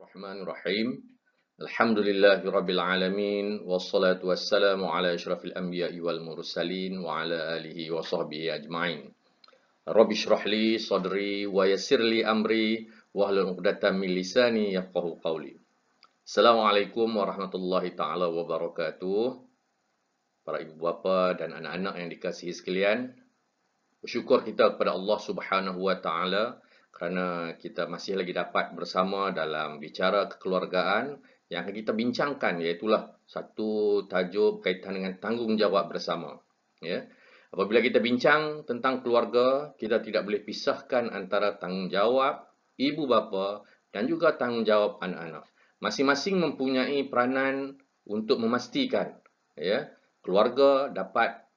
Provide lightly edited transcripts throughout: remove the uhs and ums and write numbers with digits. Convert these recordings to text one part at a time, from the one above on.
Bismillahirrahmanirrahim. Alhamdulillahirabbil alamin wassalatu wassalamu ala asyrafil anbiya'i wal mursalin wa ala alihi wa sahbihi ajmain. Rabbi shrah li sadri wa yassir li amri wahlul 'uqdatam min lisani yafqahu qawli. Assalamualaikum warahmatullahi taala wabarakatuh. Para ibu bapa dan anak-anak yang dikasihi sekalian, bersyukur kita kepada Allah Subhanahu wa taala kerana kita masih lagi dapat bersama dalam bicara kekeluargaan yang akan kita bincangkan, iaitu satu tajuk berkaitan dengan tanggungjawab bersama. Ya. Apabila kita bincang tentang keluarga, kita tidak boleh pisahkan antara tanggungjawab ibu bapa dan juga tanggungjawab anak-anak. Masing-masing mempunyai peranan untuk memastikan keluarga dapat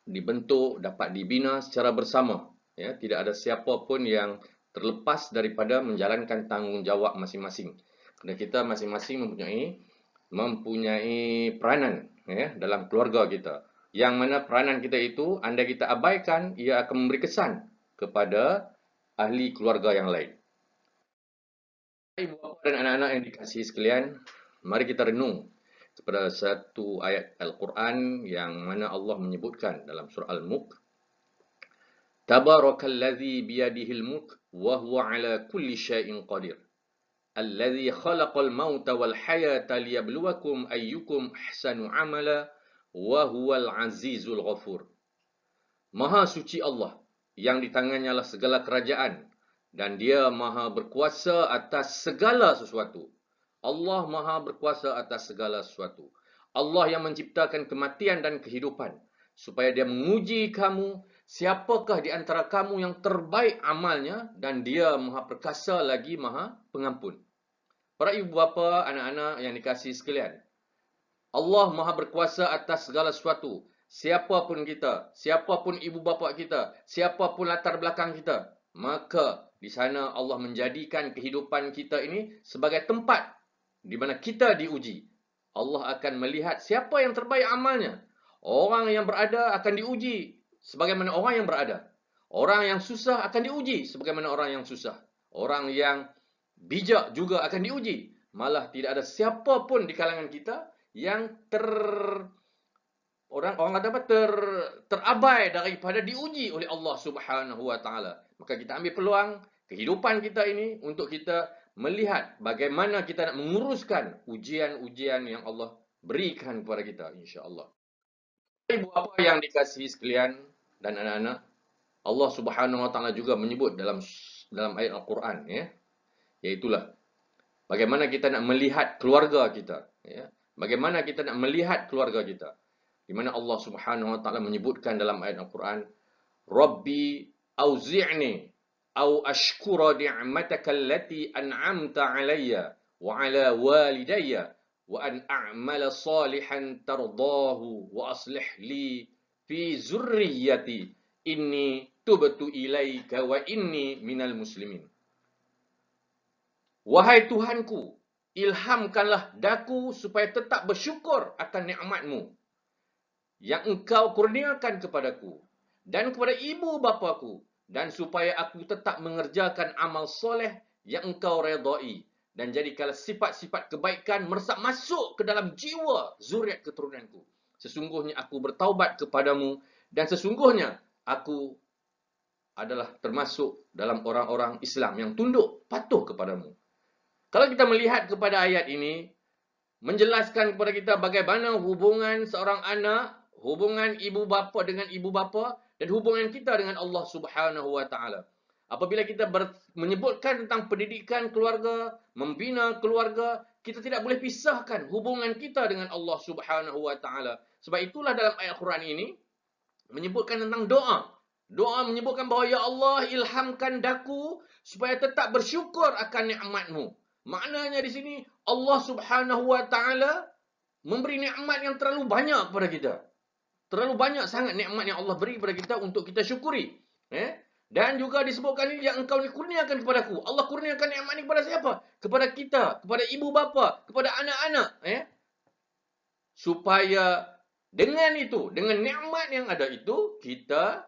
dibentuk, dapat dibina secara bersama. Ya, tidak ada siapa pun yang terlepas daripada menjalankan tanggungjawab masing-masing. Kerana kita masing-masing mempunyai peranan dalam keluarga kita. Yang mana peranan kita itu, andai kita abaikan, ia akan memberi kesan kepada ahli keluarga yang lain. Ibu bapa dan anak-anak yang dikasihi sekalian, mari kita renung kepada satu ayat Al-Quran yang mana Allah menyebutkan dalam surah Al-Mulk. Tabarakalladzi biyadihil mulk wa huwa ala kulli syai'in qadir. Alladzi khalaqal mauta wal hayata liyabluwakum ayyukum ahsanu amala wa huwal azizul ghafur. Maha suci Allah, yang di tangannya lah segala kerajaan dan dia maha berkuasa atas segala sesuatu. Allah maha berkuasa atas segala sesuatu. Allah yang menciptakan kematian dan kehidupan supaya dia menguji kamu, siapakah di antara kamu yang terbaik amalnya, dan dia maha perkasa lagi maha pengampun. Para ibu bapa, anak-anak yang dikasihi sekalian, Allah maha berkuasa atas segala sesuatu. Siapapun kita, siapapun ibu bapa kita, siapapun latar belakang kita, maka di sana Allah menjadikan kehidupan kita ini sebagai tempat di mana kita diuji. Allah akan melihat siapa yang terbaik amalnya. Orang yang berada akan diuji sebagaimana orang yang berada. Orang yang susah akan diuji sebagaimana orang yang susah. Orang yang bijak juga akan diuji. Malah tidak ada siapa pun di kalangan kita yang terabai daripada diuji oleh Allah Subhanahu wa taala. Maka kita ambil peluang kehidupan kita ini untuk kita melihat bagaimana kita nak menguruskan ujian-ujian yang Allah berikan kepada kita, insya-Allah. Ibu bapa yang dikasihi sekalian dan anak-anak, Allah Subhanahu wa taala juga menyebut dalam ayat Al-Quran, iaitulah bagaimana kita nak melihat keluarga kita, bagaimana kita nak melihat keluarga kita. Di mana Allah Subhanahu wa taala menyebutkan dalam ayat Al-Quran, Rabbi auzi'ni au ashkura ni'mataka allati an'amta 'alayya wa 'ala walidayya wa an a'mala salihan tardahu wa aslih li fi zurriyyati inni tubtu ilaika wa inni minal muslimin. Wahai Tuhanku, ilhamkanlah daku supaya tetap bersyukur akan nikmatmu yang engkau kurniakan kepadaku dan kepada ibu bapaku, dan supaya aku tetap mengerjakan amal soleh yang engkau redai, dan jadikanlah sifat-sifat kebaikan meresap masuk ke dalam jiwa zuriat keturunanku. Sesungguhnya aku bertaubat kepadamu dan sesungguhnya aku adalah termasuk dalam orang-orang Islam yang tunduk patuh kepadamu. Kalau kita melihat kepada ayat ini, menjelaskan kepada kita bagaimana hubungan seorang anak, hubungan ibu bapa dengan ibu bapa, dan hubungan kita dengan Allah Subhanahu wa taala. Apabila kita menyebutkan tentang pendidikan keluarga, membina keluarga, kita tidak boleh pisahkan hubungan kita dengan Allah Subhanahu wa taala. Sebab itulah dalam ayat Quran ini menyebutkan tentang doa. Doa menyebutkan bahawa ya Allah, ilhamkan daku supaya tetap bersyukur akan nikmatmu. Maknanya di sini Allah Subhanahu wa taala memberi nikmat yang terlalu banyak kepada kita. Terlalu banyak sangat nikmat yang Allah beri kepada kita untuk kita syukuri. Dan juga disebutkan ini yang engkau kurniakan kepadaku. Allah kurniakan nikmat ini kepada siapa? Kepada kita, kepada ibu bapa, kepada anak-anak. Supaya dengan itu, dengan nikmat yang ada itu, kita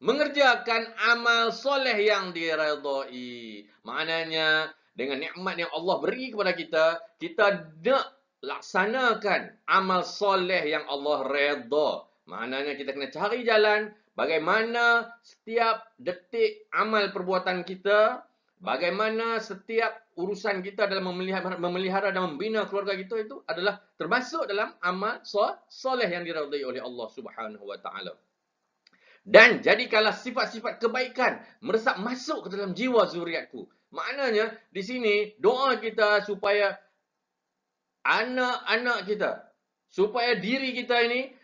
mengerjakan amal soleh yang diredai. Maknanya dengan nikmat yang Allah beri kepada kita, kita nak laksanakan amal soleh yang Allah redha. Maknanya kita kena cari jalan bagaimana setiap detik amal perbuatan kita, bagaimana setiap urusan kita dalam memelihara dan membina keluarga kita itu adalah termasuk dalam amal soleh yang diridai oleh Allah Subhanahu wa taala. Dan jadikanlah sifat-sifat kebaikan meresap masuk ke dalam jiwa zuriatku. Maknanya di sini doa kita supaya anak-anak kita, supaya diri kita ini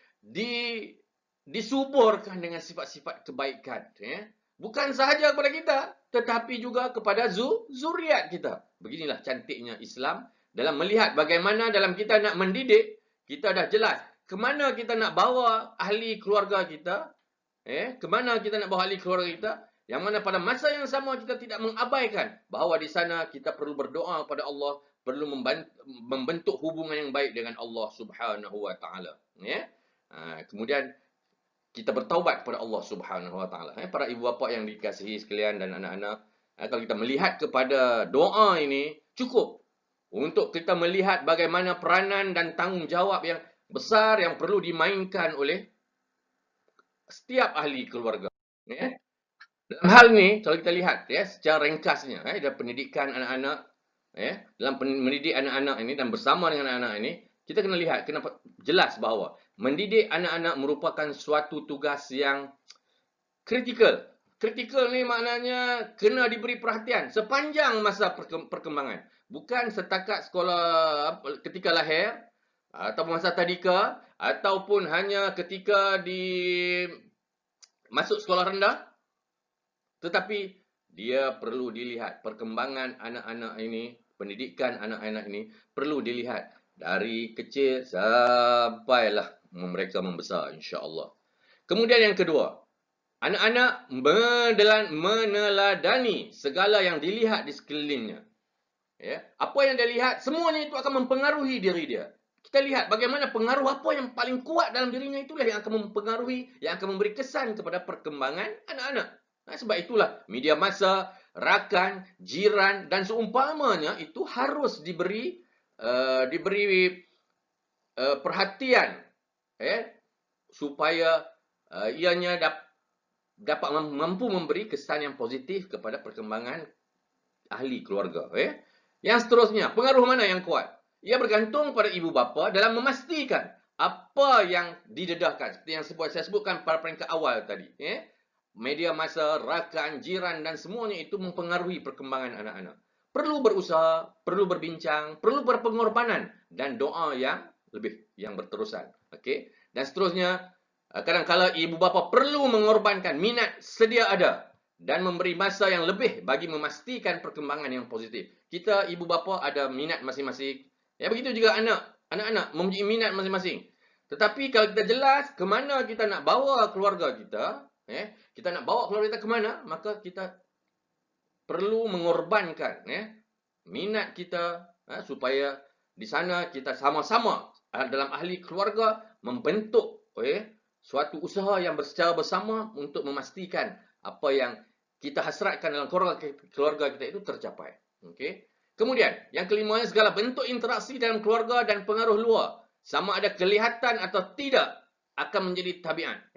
disuburkan dengan sifat-sifat kebaikan. Ya. Bukan sahaja kepada kita, tetapi juga kepada zuriat kita. Beginilah cantiknya Islam dalam melihat bagaimana dalam kita nak mendidik, kita dah jelas kemana kita nak bawa ahli keluarga kita. Kemana kita nak bawa ahli keluarga kita, yang mana pada masa yang sama kita tidak mengabaikan bahawa di sana kita perlu berdoa kepada Allah, perlu membentuk hubungan yang baik dengan Allah Subhanahu wa taala. Kemudian kita bertaubat kepada Allah Subhanahu wa taala. Para ibu bapa yang dikasihi sekalian dan anak-anak, kalau kita melihat kepada doa ini cukup untuk kita melihat bagaimana peranan dan tanggungjawab yang besar yang perlu dimainkan oleh setiap ahli keluarga. Dalam hal ni, kalau kita lihat secara ringkasnya, dalam pendidikan anak-anak, dalam mendidik anak-anak ini dan bersama dengan anak-anak ini, kita kena lihat, kena jelas bahawa mendidik anak-anak merupakan suatu tugas yang kritikal. Kritikal ni maknanya kena diberi perhatian sepanjang masa perkembangan. Bukan setakat sekolah ketika lahir, ataupun masa tadika, ataupun hanya ketika masuk sekolah rendah, tetapi dia perlu dilihat perkembangan anak-anak ini, pendidikan anak-anak ini perlu dilihat dari kecil sampailah mereka membesar, insya-Allah. Kemudian yang kedua, anak-anak meneladani segala yang dilihat di sekelilingnya. Apa yang dia lihat, semuanya itu akan mempengaruhi diri dia. Kita lihat bagaimana pengaruh apa yang paling kuat dalam dirinya, itulah yang akan mempengaruhi, yang akan memberi kesan kepada perkembangan anak-anak. Sebab itulah media massa, rakan, jiran dan seumpamanya itu harus diberi perhatian, supaya ianya dapat mampu memberi kesan yang positif kepada perkembangan ahli keluarga. Yang seterusnya, pengaruh mana yang kuat? Ia bergantung pada ibu bapa dalam memastikan apa yang didedahkan. Seperti yang saya sebutkan pada peringkat awal tadi. Media massa, rakan, jiran dan semuanya itu mempengaruhi perkembangan anak-anak. Perlu berusaha, perlu berbincang, perlu berpengorbanan dan doa yang berterusan. Dan seterusnya, kadang-kala ibu bapa perlu mengorbankan minat sedia ada dan memberi masa yang lebih bagi memastikan perkembangan yang positif. Kita ibu bapa ada minat masing-masing. Begitu juga anak-anak mempunyai minat masing-masing. Tetapi kalau kita jelas ke mana kita nak bawa keluarga kita, kita nak bawa keluarga kita ke mana, maka kita perlu mengorbankan minat kita supaya di sana kita sama-sama dalam ahli keluarga membentuk suatu usaha yang secara bersama untuk memastikan apa yang kita hasratkan dalam keluarga kita itu tercapai. Kemudian, yang kelimanya, segala bentuk interaksi dalam keluarga dan pengaruh luar, sama ada kelihatan atau tidak, akan menjadi tabiat.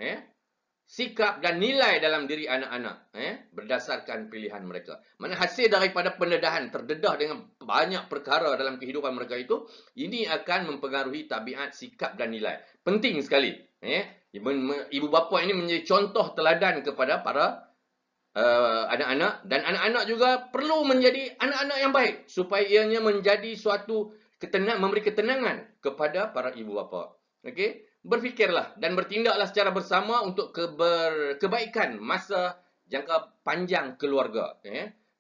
Sikap dan nilai dalam diri anak-anak berdasarkan pilihan mereka. Mana hasil daripada pendedahan, terdedah dengan banyak perkara dalam kehidupan mereka itu, ini akan mempengaruhi tabiat, sikap dan nilai. Penting sekali. Ibu bapa ini menjadi contoh teladan kepada para anak-anak, dan anak-anak juga perlu menjadi anak-anak yang baik supaya ianya menjadi suatu memberi ketenangan kepada para ibu bapa. Berfikirlah dan bertindaklah secara bersama untuk kebaikan masa jangka panjang keluarga.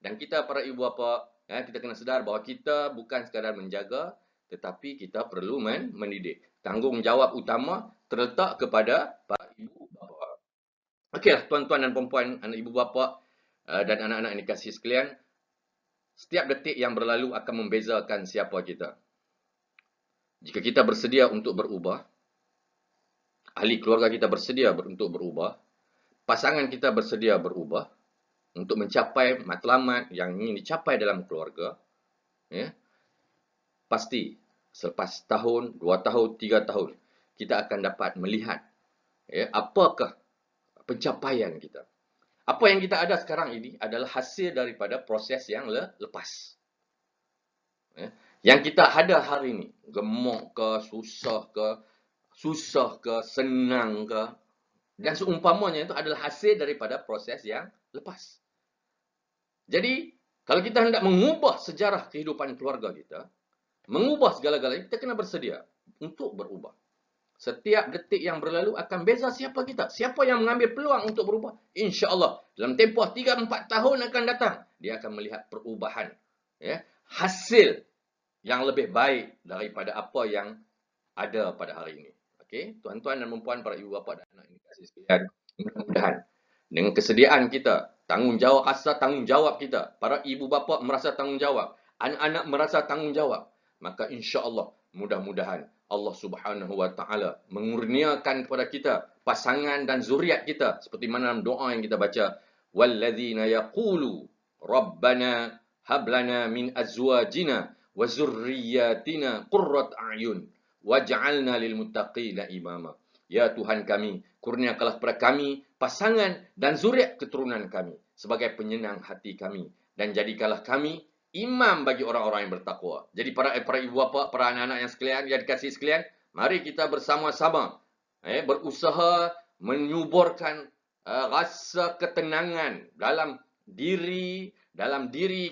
Dan kita para ibu bapa, kita kena sedar bahawa kita bukan sekadar menjaga, tetapi kita perlu mendidik. Tanggungjawab utama terletak kepada para ibu bapa. Okeylah, tuan-tuan dan puan-puan, anak ibu bapa dan anak-anak yang dikasihi sekalian, setiap detik yang berlalu akan membezakan siapa kita. Jika kita bersedia untuk berubah, ahli keluarga kita bersedia untuk berubah, pasangan kita bersedia berubah untuk mencapai matlamat yang ingin dicapai dalam keluarga, Ya, pasti selepas tahun, 2 tahun, 3 tahun, kita akan dapat melihat ya, apakah pencapaian kita. Apa yang kita ada sekarang ini adalah hasil daripada proses yang lepas. Ya. Yang kita ada hari ini, gemuk ke, susah ke, senang ke, dan seumpamanya itu adalah hasil daripada proses yang lepas. Jadi, kalau kita hendak mengubah sejarah kehidupan keluarga kita, mengubah segala-galanya, kita kena bersedia untuk berubah. Setiap detik yang berlalu akan beza siapa kita. Siapa yang mengambil peluang untuk berubah? InsyaAllah, dalam tempoh 3-4 tahun akan datang, dia akan melihat perubahan. Ya, hasil yang lebih baik daripada apa yang ada pada hari ini. Okey, tuan-tuan dan puan, para ibu bapa dan anak ini kasih sekalian, mudah-mudahan dengan kesediaan kita, tanggungjawab, rasa tanggungjawab kita, para ibu bapa merasa tanggungjawab, anak-anak merasa tanggungjawab, maka insya-Allah mudah-mudahan Allah Subhanahu wa taala mengurniakan kepada kita pasangan dan zuriat kita seperti mana dalam doa yang kita baca, walladzina yaqulu rabbana hab lana min azwajina wa zurriyyatina qurrat a'yun waj'alna lil muttaqina imama. Ya Tuhan kami, kurniakanlah kepada kami pasangan dan zuriat keturunan kami sebagai penyenang hati kami, dan jadikanlah kami imam bagi orang-orang yang bertakwa. Jadi para ibu bapa, para anak-anak yang sekalian, yang dikasihi sekalian, mari kita bersama-sama berusaha menyuburkan rasa ketenangan dalam diri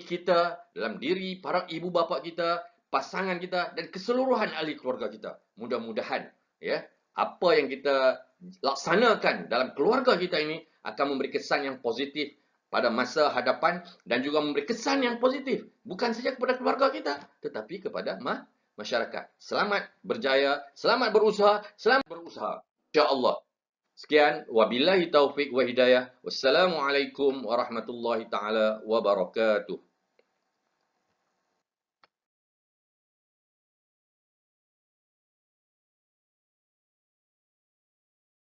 kita, dalam diri para ibu bapa kita, pasangan kita dan keseluruhan ahli keluarga kita. Mudah-mudahan ya, apa yang kita laksanakan dalam keluarga kita ini akan memberi kesan yang positif pada masa hadapan dan juga memberi kesan yang positif bukan saja kepada keluarga kita tetapi kepada masyarakat. Selamat berjaya, selamat berusaha. Insya-Allah. Sekian, wabillahi taufik wa hidayah. Wassalamualaikum warahmatullahi taala wabarakatuh.